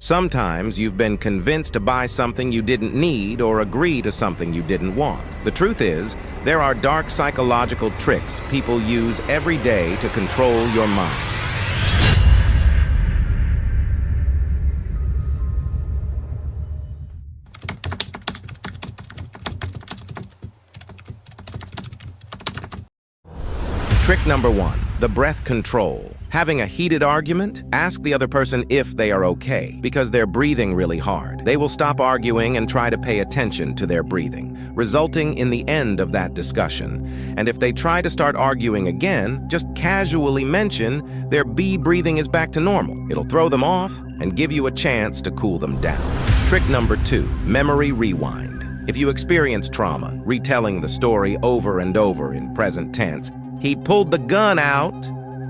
Sometimes you've been convinced to buy something you didn't need or agree to something you didn't want. The truth is, there are dark psychological tricks people use every day to control your mind. Trick number 1, the breath control. Having a heated argument? Ask the other person if they are okay, because they're breathing really hard. They will stop arguing and try to pay attention to their breathing, resulting in the end of that discussion. And if they try to start arguing again, just casually mention their breathing is back to normal. It'll throw them off and give you a chance to cool them down. Trick number 2, memory rewind. If you experience trauma, retelling the story over and over in present tense, he pulled the gun out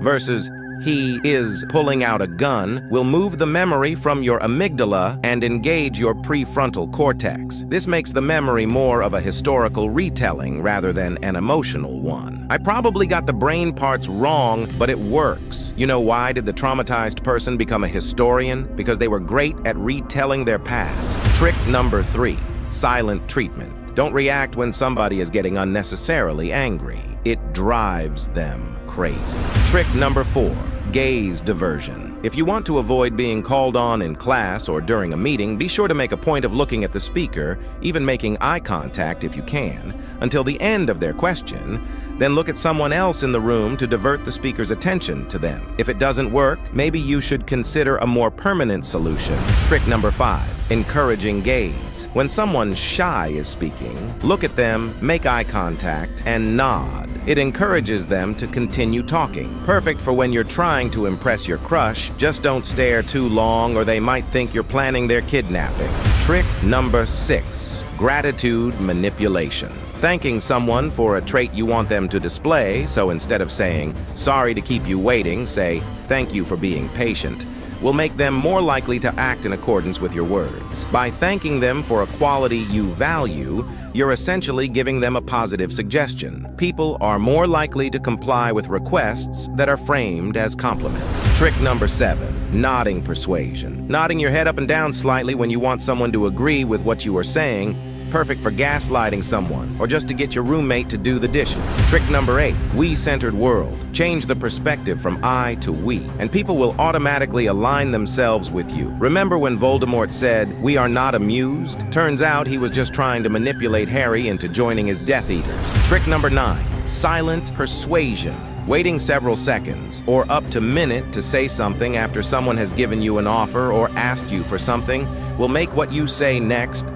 versus he is pulling out a gun will move the memory from your amygdala and engage your prefrontal cortex. This makes the memory more of a historical retelling rather than an emotional one. I probably got the brain parts wrong, but it works. You know why did the traumatized person become a historian? Because they were great at retelling their past. Trick number 3, silent treatment. Don't react when somebody is getting unnecessarily angry. It drives them crazy. Trick number 4, gaze diversion. If you want to avoid being called on in class or during a meeting, be sure to make a point of looking at the speaker, even making eye contact if you can, until the end of their question. Then look at someone else in the room to divert the speaker's attention to them. If it doesn't work, maybe you should consider a more permanent solution. Trick number 5, encouraging gaze. When someone shy is speaking, look at them, make eye contact, and nod. It encourages them to continue talking. Perfect for when you're trying to impress your crush. Just don't stare too long or they might think you're planning their kidnapping. Trick number 6, gratitude manipulation. Thanking someone for a trait you want them to display, so instead of saying, "Sorry to keep you waiting," say, "Thank you for being patient," will make them more likely to act in accordance with your words. By thanking them for a quality you value, you're essentially giving them a positive suggestion. People are more likely to comply with requests that are framed as compliments. Trick number 7, nodding persuasion. Nodding your head up and down slightly when you want someone to agree with what you are saying. Perfect for gaslighting someone or just to get your roommate to do the dishes. Trick number 8, we-centered world. Change the perspective from I to we, and people will automatically align themselves with you. Remember when Voldemort said, "We are not amused"? Turns out he was just trying to manipulate Harry into joining his Death Eaters. Trick number 9, silent persuasion. Waiting several seconds or up to minute to say something after someone has given you an offer or asked you for something will make what you say next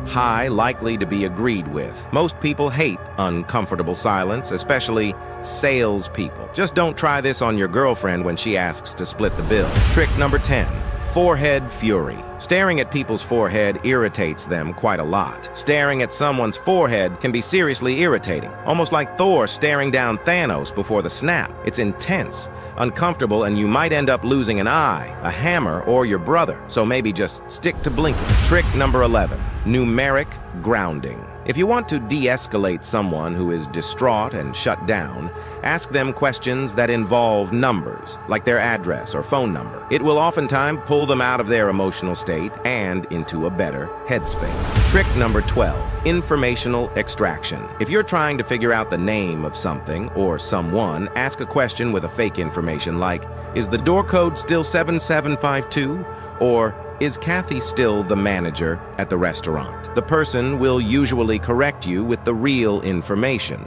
likely to be agreed with. Most people hate uncomfortable silence, especially salespeople. Just don't try this on your girlfriend when she asks to split the bill. Trick number 10, forehead fury. Staring at people's forehead irritates them quite a lot. Staring at someone's forehead can be seriously irritating, almost like Thor staring down Thanos before the snap. It's intense, uncomfortable, and you might end up losing an eye, a hammer, or your brother, so maybe just stick to blinking. Trick number 11, numeric grounding. If you want to de-escalate someone who is distraught and shut down, ask them questions that involve numbers, like their address or phone number. It will oftentimes pull them out of their emotional state and into a better headspace. Trick number 12, informational extraction. If you're trying to figure out the name of something or someone, ask a question with a fake information like, "Is the door code still 7752?" Or, "Is Kathy still the manager at the restaurant?" The person will usually correct you with the real information.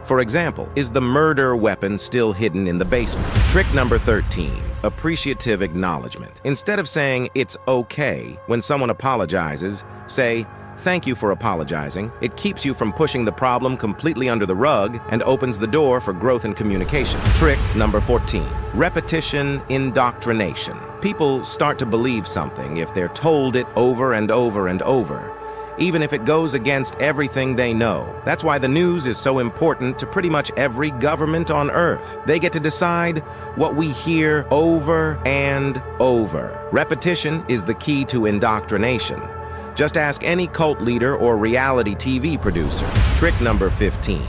For example, "Is the murder weapon still hidden in the basement?" Trick number 13, appreciative acknowledgement. Instead of saying, "It's okay," when someone apologizes, say, "Thank you for apologizing." It keeps you from pushing the problem completely under the rug and opens the door for growth and communication. Trick number 14, repetition indoctrination. People start to believe something if they're told it over and over and over, even if it goes against everything they know. That's why the news is so important to pretty much every government on Earth. They get to decide what we hear over and over. Repetition is the key to indoctrination. Just ask any cult leader or reality TV producer. Trick number 15,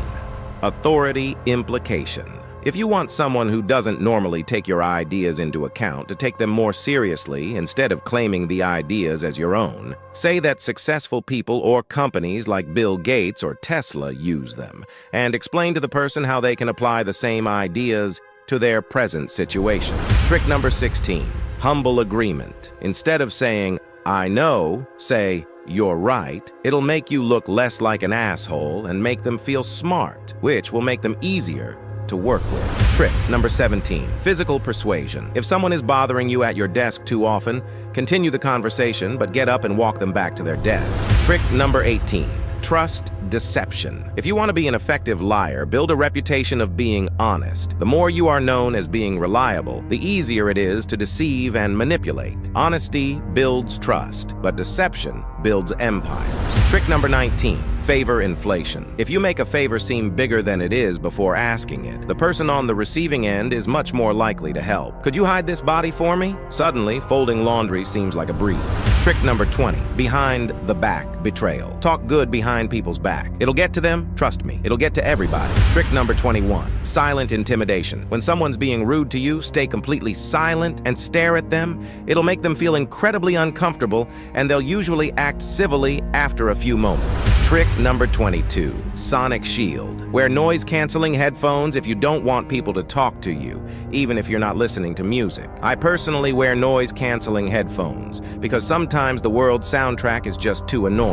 authority implication. If you want someone who doesn't normally take your ideas into account to take them more seriously instead of claiming the ideas as your own, say that successful people or companies like Bill Gates or Tesla use them, and explain to the person how they can apply the same ideas to their present situation. Trick number 16, humble agreement. Instead of saying, "I know," say, "You're right." It'll make you look less like an asshole and make them feel smart, which will make them easier to work with. Trick number 17, physical persuasion. If someone is bothering you at your desk too often, continue the conversation, but get up and walk them back to their desk. Trick number 18, trust deception. If you want to be an effective liar, build a reputation of being honest. The more you are known as being reliable, the easier it is to deceive and manipulate. Honesty builds trust, but deception builds empires. Trick number 19, favor inflation. If you make a favor seem bigger than it is before asking it, the person on the receiving end is much more likely to help. "Could you hide this body for me?" Suddenly, folding laundry seems like a breeze. Trick number 20, behind the back betrayal. Talk good behind people's back. It'll get to them, trust me. It'll get to everybody. Trick number 21, silent intimidation. When someone's being rude to you, stay completely silent and stare at them. It'll make them feel incredibly uncomfortable, and they'll usually act civilly after a few moments. Trick number 22, sonic shield. Wear noise-canceling headphones if you don't want people to talk to you, even if you're not listening to music. I personally wear noise-canceling headphones because sometimes the world's soundtrack is just too annoying.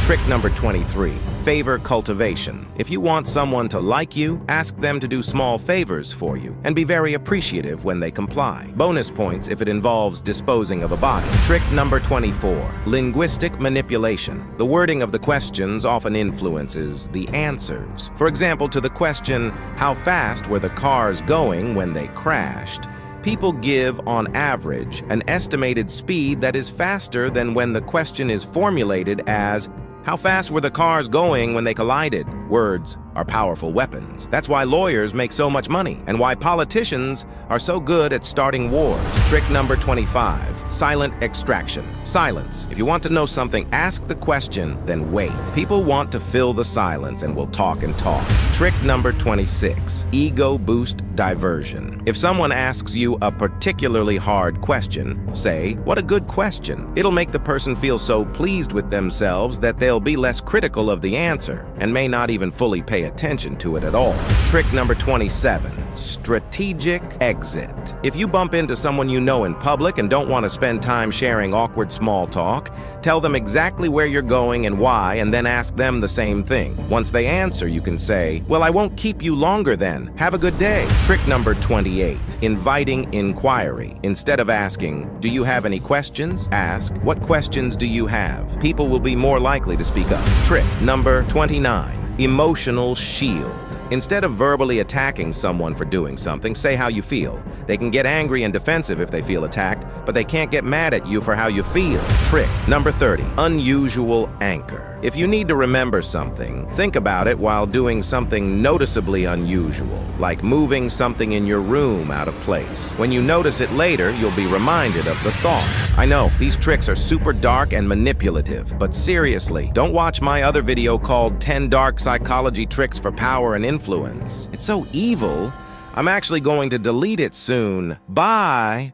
Trick number 23, favor cultivation. If you want someone to like you, ask them to do small favors for you and be very appreciative when they comply. Bonus points if it involves disposing of a body. Trick number 24, linguistic manipulation. The wording of the questions often influences the answers. For example, to the question, "How fast were the cars going when they crashed?" people give, on average, an estimated speed that is faster than when the question is formulated as, "How fast were the cars going when they collided?" Words are powerful weapons. That's why lawyers make so much money and why politicians are so good at starting wars. Trick number 25, silent extraction. Silence. If you want to know something, ask the question, then wait. People want to fill the silence and will talk and talk. Trick number 26, ego boost diversion. If someone asks you a particularly hard question, say, "What a good question." It'll make the person feel so pleased with themselves that they'll be less critical of the answer and may not even fully pay attention to it at all. Trick number 27, strategic exit. If you bump into someone you know in public and don't want to spend time sharing awkward small talk, tell them exactly where you're going and why, and then ask them the same thing. Once they answer, you can say, "Well, I won't keep you longer then. Have a good day." Trick number 28, inviting inquiry. Instead of asking, "Do you have any questions?" ask, "What questions do you have?" People will be more likely to speak up. Trick number 29, emotional shield. Instead of verbally attacking someone for doing something, say how you feel. They can get angry and defensive if they feel attacked, but they can't get mad at you for how you feel. Trick number 30, unusual anchor. If you need to remember something, think about it while doing something noticeably unusual, like moving something in your room out of place. When you notice it later, you'll be reminded of the thought. I know, these tricks are super dark and manipulative, but seriously, don't watch my other video called 10 Dark Psychology Tricks for Power and Influence. It's so evil, I'm actually going to delete it soon. Bye!